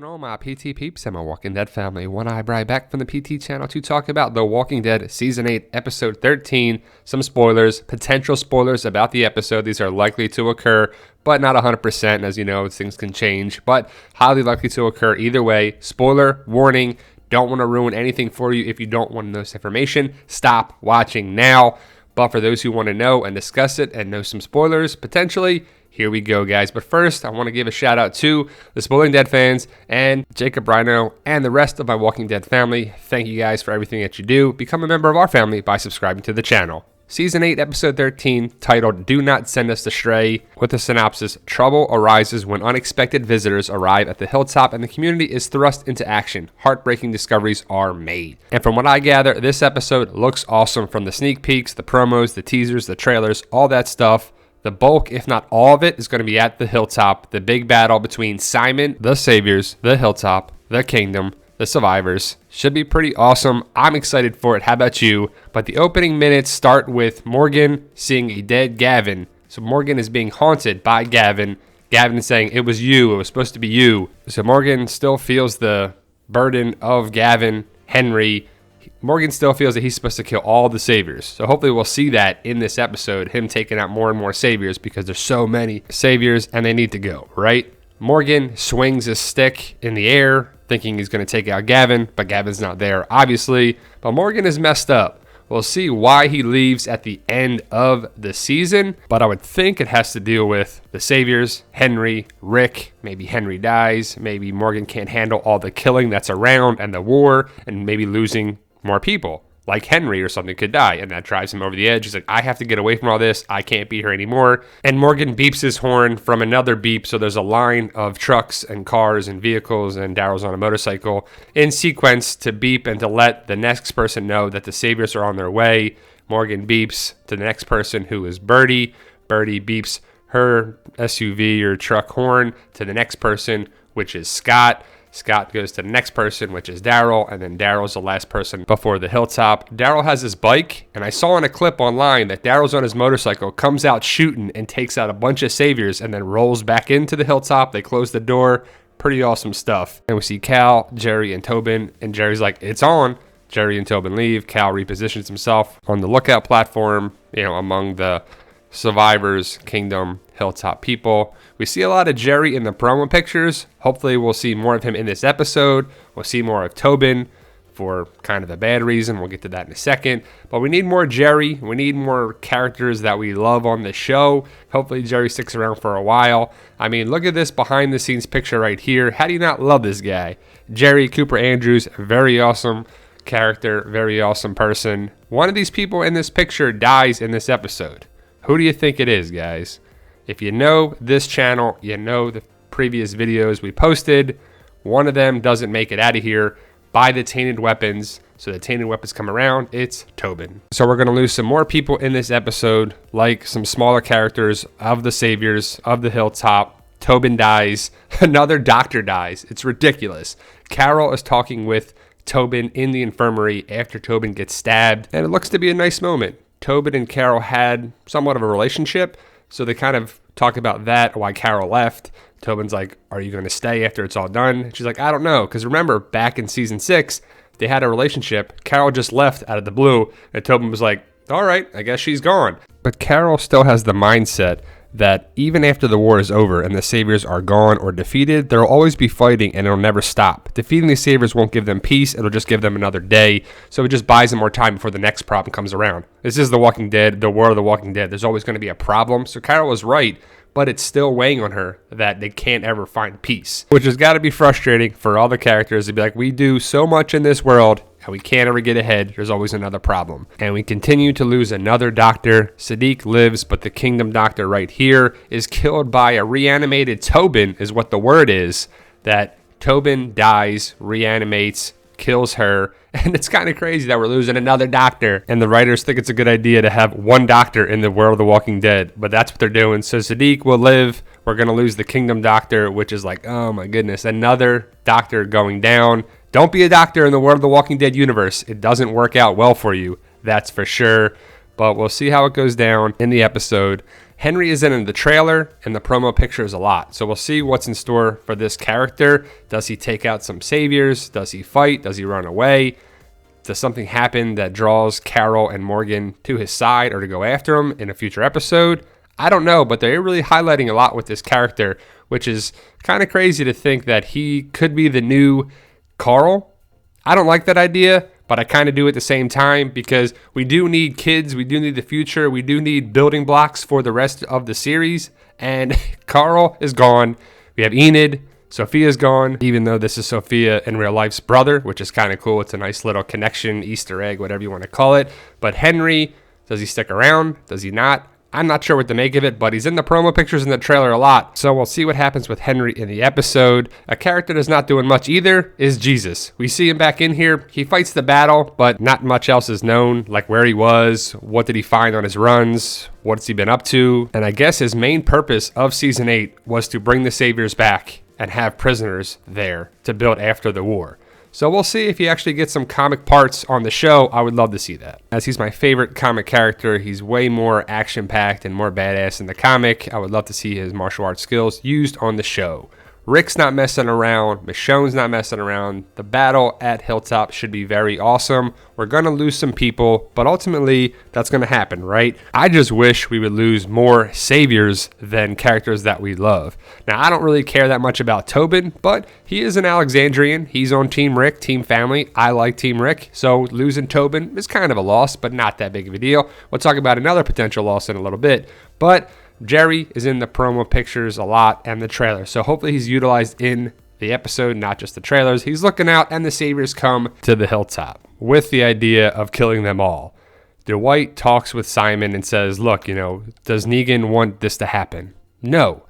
going on, my PT peeps and my Walking Dead family? One Eyebrow back from the PT channel to talk about The Walking Dead Season 8, Episode 13. Some spoilers, potential spoilers about the episode. These are likely to occur, but not 100%. As you know, things can change, but highly likely to occur either way. Spoiler warning. Don't want to ruin anything for you. If you don't want to know this information, stop watching now. But for those who want to know and discuss it and know some spoilers, potentially, here we go, guys. But first, I want to give a shout out to the Spoiling Dead fans and Jacob Rhino and the rest of my Walking Dead family. Thank you guys for everything that you do. Become a member of our family by subscribing to the channel. Season 8, Episode 13, titled Do Not Send Us Astray, with the synopsis, trouble arises when unexpected visitors arrive at the hilltop and the community is thrust into action. Heartbreaking discoveries are made. And from what I gather, this episode looks awesome from the sneak peeks, the promos, the teasers, the trailers, all that stuff. The bulk, if not all of it, is going to be at the hilltop. The big battle between Simon, the Saviors, the hilltop, the Kingdom, the Survivors. Should be pretty awesome. I'm excited for it. How about you? But the opening minutes start with Morgan seeing a dead Gavin. So Morgan is being haunted by Gavin. Gavin is saying, it was you. It was supposed to be you. So Morgan still feels the burden of Gavin, Henry. Morgan still feels that he's supposed to kill all the Saviors. So hopefully we'll see that in this episode, him taking out more and more Saviors because there's so many Saviors and they need to go, right? Morgan swings his stick in the air thinking he's going to take out Gavin, but Gavin's not there, obviously. But Morgan is messed up. We'll see why he leaves at the end of the season, but I would think it has to deal with the Saviors, Henry, Rick. Maybe Henry dies. Maybe Morgan can't handle all the killing that's around and the war, and maybe losing more people, like Henry or something could die, and that drives him over the edge. He's like, I have to get away from all this. I can't be here anymore. And Morgan beeps his horn from another beep, so there's a line of trucks and cars and vehicles, and Daryl's on a motorcycle in sequence to beep and to let the next person know that the Saviors are on their way. Morgan beeps to the next person, who is Birdie. Birdie beeps her SUV or truck horn to the next person, which is Scott. Scott goes to the next person, which is Daryl, and then Daryl's the last person before the hilltop. Daryl has his bike, and I saw in a clip online that Daryl's on his motorcycle, comes out shooting, and takes out a bunch of Saviors, and then rolls back into the hilltop. They close the door. Pretty awesome stuff. And we see Cal, Jerry, and Tobin, and Jerry's like, it's on. Jerry and Tobin leave. Cal repositions himself on the lookout platform, among the Survivors, Kingdom, hilltop people. We see a lot of Jerry in the promo pictures. Hopefully we'll see more of him in this episode. We'll see more of Tobin for kind of a bad reason. We'll get to that in a second. But we need more Jerry. We need more characters that we love on the show. Hopefully Jerry sticks around for a while. I mean, look at this behind the scenes picture right here. How do you not love this guy? Jerry Cooper Andrews, very awesome character, very awesome person. One of these people in this picture dies in this episode. Who do you think it is, guys? If you know this channel, you know the previous videos we posted. One of them doesn't make it out of here by the tainted weapons. So the tainted weapons come around, it's Tobin. So we're going to lose some more people in this episode, like some smaller characters of the Saviors, of the hilltop. Tobin dies. Another doctor dies. It's ridiculous. Carol is talking with Tobin in the infirmary after Tobin gets stabbed, and it looks to be a nice moment. Tobin and Carol had somewhat of a relationship, so they kind of talk about that, why Carol left. Tobin's like, are you going to stay after it's all done? She's like, I don't know, because remember, back in season 6, they had a relationship. Carol just left out of the blue, and Tobin was like, all right, I guess she's gone. But Carol still has the mindset that even after the war is over and the Saviors are gone or defeated, there will always be fighting and it'll never stop. Defeating the Saviors won't give them peace, it'll just give them another day, so it just buys them more time before the next problem comes around. This is The Walking Dead, the world of The Walking Dead. There's always going to be a problem, so Carol was right, but it's still weighing on her that they can't ever find peace, which has got to be frustrating for all the characters to be like, we do so much in this world, and we can't ever get ahead. There's always another problem. And we continue to lose another doctor. Sadiq lives, but the Kingdom doctor right here is killed by a reanimated Tobin, is what the word is. That Tobin dies, reanimates, kills her. And it's kind of crazy that we're losing another doctor. And the writers think it's a good idea to have one doctor in the world of The Walking Dead. But that's what they're doing. So Sadiq will live. We're going to lose the Kingdom doctor, which is like, oh my goodness, another doctor going down. Don't be a doctor in the world of The Walking Dead universe. It doesn't work out well for you, that's for sure. But we'll see how it goes down in the episode. Henry is in the trailer and the promo pictures a lot. So we'll see what's in store for this character. Does he take out some saviors? Does he fight? Does he run away? Does something happen that draws Carol and Morgan to his side or to go after him in a future episode? I don't know, but they're really highlighting a lot with this character, which is kind of crazy to think that he could be the new Carl. I don't like that idea, but I kind of do at the same time because we do need kids. We do need the future. We do need building blocks for the rest of the series. And Carl is gone. We have Enid. Sophia's gone, even though this is Sophia in real life's brother, which is kind of cool. It's a nice little connection, Easter egg, whatever you want to call it. But Henry, does he stick around? Does he not? I'm not sure what to make of it, but he's in the promo pictures in the trailer a lot. So we'll see what happens with Henry in the episode. A character that's not doing much either is Jesus. We see him back in here. He fights the battle, but not much else is known, like where he was, what did he find on his runs, what's he been up to. And I guess his main purpose of season 8 was to bring the saviors back and have prisoners there to build after the war. So we'll see if he actually gets some comic parts on the show. I would love to see that. As he's my favorite comic character, he's way more action-packed and more badass in the comic. I would love to see his martial arts skills used on the show. Rick's not messing around. Michonne's not messing around. The battle at Hilltop should be very awesome. We're going to lose some people, but ultimately that's going to happen, right? I just wish we would lose more saviors than characters that we love. Now, I don't really care that much about Tobin, but he is an Alexandrian. He's on Team Rick, Team Family. I like Team Rick, so losing Tobin is kind of a loss, but not that big of a deal. We'll talk about another potential loss in a little bit, but Jerry is in the promo pictures a lot and the trailer, so hopefully he's utilized in the episode, not just the trailers. He's looking out and the saviors come to the Hilltop with the idea of killing them all. Dwight talks with Simon and says, look, does Negan want this to happen? No.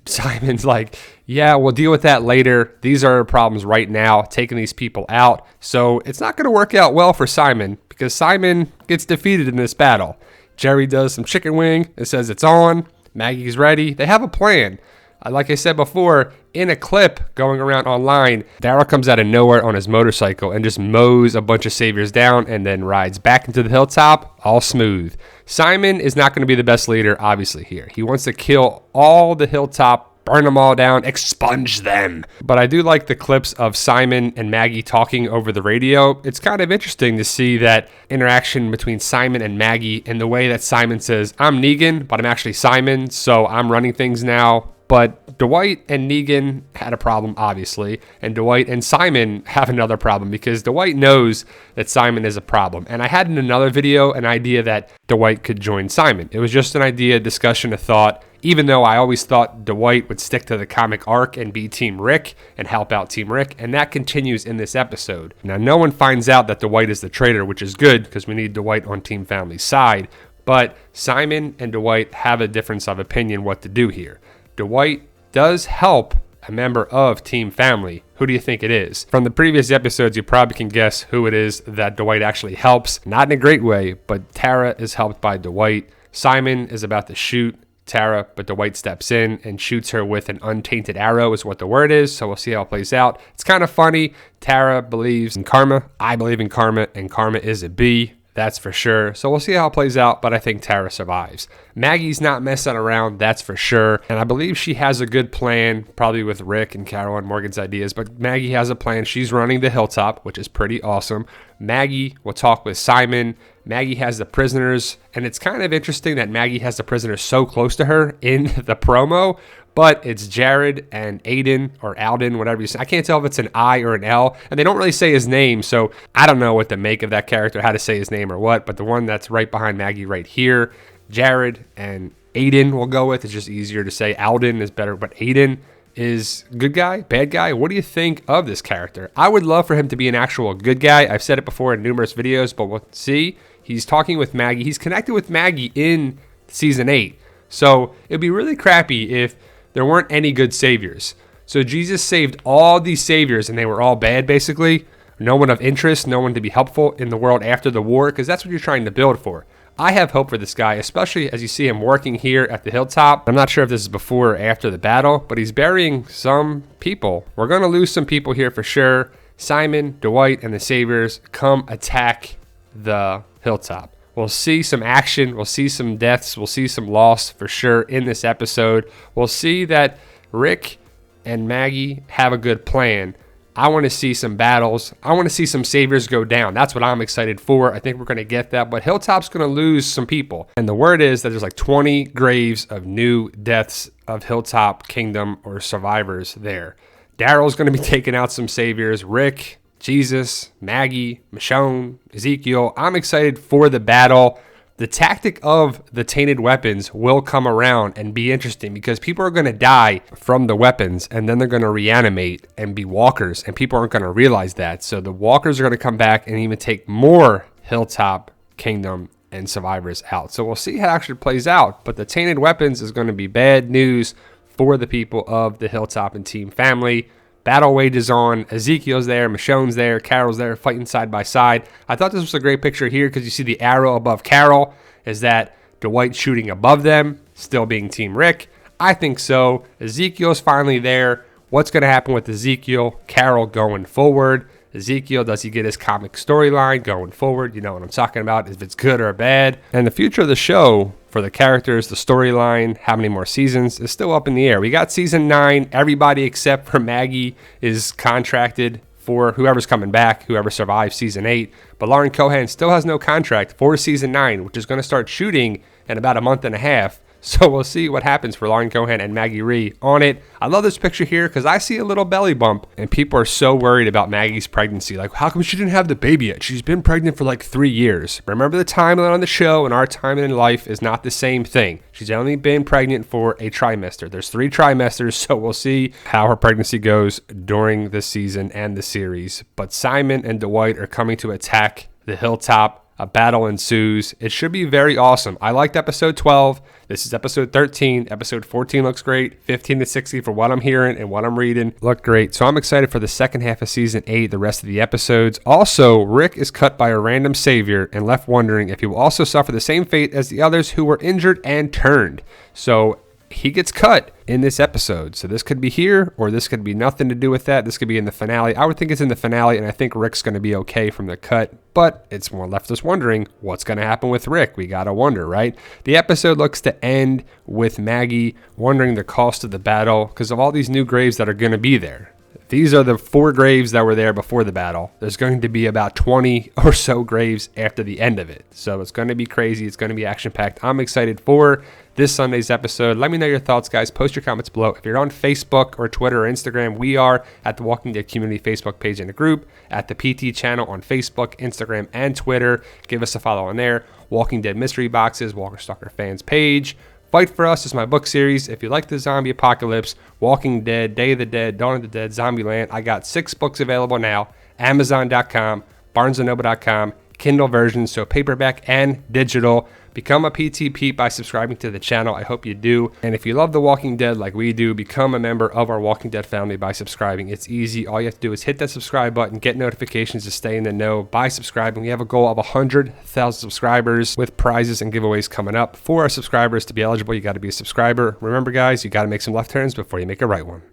Simon's like, yeah, we'll deal with that later. These are problems right now, taking these people out. So it's not going to work out well for Simon because Simon gets defeated in this battle. Jerry does some chicken wing and says it's on. Maggie's ready. They have a plan. Like I said before, in a clip going around online, Daryl comes out of nowhere on his motorcycle and just mows a bunch of saviors down and then rides back into the Hilltop all smooth. Simon is not going to be the best leader, obviously, here. He wants to kill all the Hilltop, burn them all down, expunge them. But I do like the clips of Simon and Maggie talking over the radio. It's kind of interesting to see that interaction between Simon and Maggie in the way that Simon says, I'm Negan, but I'm actually Simon, so I'm running things now. But Dwight and Negan had a problem, obviously, and Dwight and Simon have another problem because Dwight knows that Simon is a problem. And I had in another video an idea that Dwight could join Simon. It was just an idea, discussion, a thought, even though I always thought Dwight would stick to the comic arc and be Team Rick and help out Team Rick, and that continues in this episode. Now, no one finds out that Dwight is the traitor, which is good because we need Dwight on Team Family's side, but Simon and Dwight have a difference of opinion what to do here. Dwight does help a member of Team Family. Who do you think it is? From the previous episodes, you probably can guess who it is that Dwight actually helps. Not in a great way, but Tara is helped by Dwight. Simon is about to shoot Tara, but Dwight steps in and shoots her with an untainted arrow is what the word is, so we'll see how it plays out. It's kind of funny. Tara believes in karma. I believe in karma, and karma is a B. That's for sure. So we'll see how it plays out, but I think Tara survives. Maggie's not messing around, that's for sure. And I believe she has a good plan, probably with Rick and Carol and Morgan's ideas, but Maggie has a plan. She's running the Hilltop, which is pretty awesome. Maggie will talk with Simon. Maggie has the prisoners, and it's kind of interesting that Maggie has the prisoners so close to her in the promo, but it's Jared and Aiden or Alden, whatever you say. I can't tell if it's an I or an L, and they don't really say his name, so I don't know what to make of that character, how to say his name or what, but the one that's right behind Maggie right here, Jared and Aiden we'll go with. It's just easier to say. Alden is better, but Aiden is good guy, bad guy. What do you think of this character? I would love for him to be an actual good guy. I've said it before in numerous videos, but we'll see. He's talking with Maggie. He's connected with Maggie in season 8. So it'd be really crappy if there weren't any good saviors. So Jesus saved all these saviors and they were all bad basically. No one of interest, no one to be helpful in the world after the war, because that's what you're trying to build for. I have hope for this guy, especially as you see him working here at the Hilltop. I'm not sure if this is before or after the battle, but he's burying some people. We're going to lose some people here for sure. Simon, Dwight, and the Saviors come attack the Hilltop. We'll see some action. We'll see some deaths. We'll see some loss for sure in this episode. We'll see that Rick and Maggie have a good plan. I want to see some battles. I want to see some saviors go down. That's what I'm excited for. I think we're going to get that, but Hilltop's going to lose some people. And the word is that there's like 20 graves of new deaths of Hilltop Kingdom or survivors there. Daryl's going to be taking out some saviors. Rick, Jesus, Maggie, Michonne, Ezekiel. I'm excited for the battle. The tactic of the tainted weapons will come around and be interesting because people are going to die from the weapons and then they're going to reanimate and be walkers, and people aren't going to realize that. So the walkers are going to come back and even take more Hilltop Kingdom and survivors out. So we'll see how it actually plays out. But the tainted weapons is going to be bad news for the people of the Hilltop and team family. Battle wages on. Ezekiel's there, Michonne's there, Carol's there, fighting side by side. I thought this was a great picture here because you see the arrow above Carol. Is that Dwight shooting above them, still being Team Rick? I think so. Ezekiel's finally there. What's going to happen with Ezekiel? Carol going forward. Ezekiel, does he get his comic storyline going forward? You know what I'm talking about, if it's good or bad. And the future of the show for the characters, the storyline, how many more seasons is still up in the air. We got season 9. Everybody except for Maggie is contracted for whoever's coming back, whoever survives season 8. But Lauren Cohan still has no contract for season 9, which is going to start shooting in about a month and a half. So we'll see what happens for Lauren Cohan and Maggie Rhee on it. I love this picture here because I see a little belly bump and people are so worried about Maggie's pregnancy. Like, how come she didn't have the baby yet? She's been pregnant for like 3 years. Remember, the timeline on the show and our timeline in life is not the same thing. She's only been pregnant for a trimester. There's 3 trimesters, so we'll see how her pregnancy goes during the season and the series. But Simon and Dwight are coming to attack the Hilltop. A battle ensues. It should be very awesome. I liked episode 12. This is episode 13. Episode 14 looks great. 15 to 60 for what I'm hearing and what I'm reading look great. So I'm excited for the second half of season 8, the rest of the episodes. Also, Rick is cut by a random savior and left wondering if he will also suffer the same fate as the others who were injured and turned. So he gets cut in this episode. So this could be here, or this could be nothing to do with that. This could be in the finale. I would think it's in the finale, and I think Rick's going to be okay from the cut. But it's more left us wondering what's going to happen with Rick. We got to wonder, right? The episode looks to end with Maggie wondering the cost of the battle because of all these new graves that are going to be there. These are the 4 graves that were there before the battle. There's going to be about 20 or so graves after the end of it. So it's going to be crazy. It's going to be action-packed. I'm excited for this Sunday's episode. Let me know your thoughts, guys. Post your comments below. If you're on Facebook or Twitter or Instagram, we are at the Walking Dead Community Facebook page and the group, at the PT channel on Facebook, Instagram, and Twitter. Give us a follow on there. Walking Dead Mystery Boxes, Walker Stalker Fans page. Fight for Us is my book series. If you like the zombie apocalypse, Walking Dead, Day of the Dead, Dawn of the Dead, Zombieland, I got 6 books available now. Amazon.com, BarnesandNoble.com, Kindle versions, so paperback and digital. Become a PT Pete by subscribing to the channel. I hope you do. And if you love The Walking Dead like we do, become a member of our Walking Dead family by subscribing. It's easy. All you have to do is hit that subscribe button, get notifications to stay in the know by subscribing. We have a goal of 100,000 subscribers with prizes and giveaways coming up. For our subscribers to be eligible, you got to be a subscriber. Remember, guys, you got to make some left turns before you make a right one.